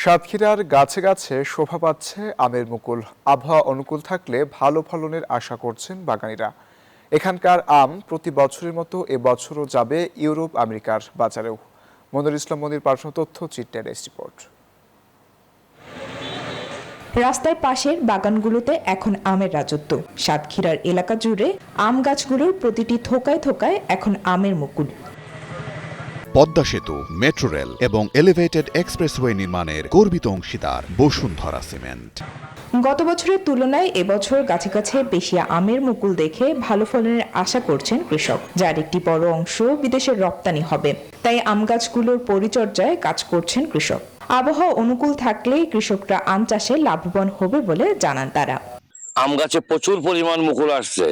সাতক্ষীরার গাছে গাছে শোভা পাচ্ছে আমের মুকুল। আবহাওয়া অনুকূল থাকলে ভালো ফলনের আশা করছেন বাগানীরা। এখানকার আম প্রতি বছরের মতো এবছরও যাবে ইউরোপ আমেরিকার বাজারেও। মনির ইসলাম মনির পাঠানো তথ্য চিত্রের রিপোর্ট। রাস্তার পাশের বাগানগুলোতে এখন আমের রাজত্ব। সাতক্ষীরার এলাকা জুড়ে আম গাছগুলোর প্রতিটি থোকায় থোকায় এখন আমের মুকুল। পদ্মা সেতু, মেট্রো রেল এবং এলিভেটেড এক্সপ্রেসওয়ে নির্মাণের গর্বিত অংশীদার বসুন্ধরা সিমেন্ট। গত বছরের তুলনায় এবছর গাছে গাছে বেশি আমের মুকুল দেখে ভালো ফলনের আশা করছেন কৃষক, যার একটি বড় অংশ বিদেশে রপ্তানি হবে। তাই আম গাছগুলোর পরিচর্যায় কাজ করছেন কৃষক। আবহাওয়া অনুকূল থাকলে কৃষকরা আম চাষে লাভবান হবে বলে জানান তারা। আম গাছে প্রচুর পরিমাণ মুকুল আসছে,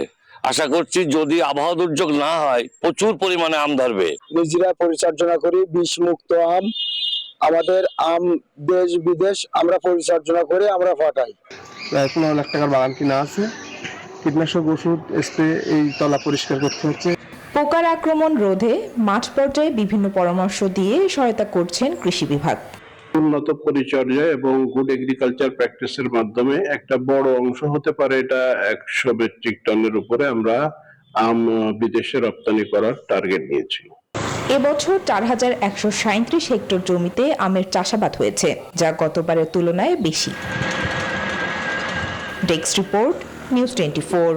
আশা করছি যদি আবহাওয়া দুর্যোগ না হয় প্রচুর পরিমাণে আম ধরবে। নিজেরা পরিচর্যা করি, বিষ মুক্ত আম। আমাদের আম দেশ বিদেশ আমরা পরিচর্যা করে আমরা ফাটাই। 15 লাখ টাকার বাগান কিনা আছে। কীটনাশক ওষুধ স্প্রে, এই তলা পরিষ্কার করতে হচ্ছে। পোকার আক্রমণ রোধে মাঠ পর্যায়ে বিভিন্ন পরামর্শ দিয়ে সহায়তা করছেন কৃষি বিভাগ। উন্নত পরিচর্যা এবং গুড এগ্রিকালচার প্র্যাকটিসের মাধ্যমে একটা বড় অংশ হতে পারে, এটা 100 মেট্রিক টনের উপরে আমরা আম বিদেশে রপ্তানি করার টার্গেট নিয়েছি। এবছর 4137 হেক্টর জমিতে আমের চাষাবাদ হয়েছে, যা গতবারের তুলনায় বেশি। Desk report, news 24।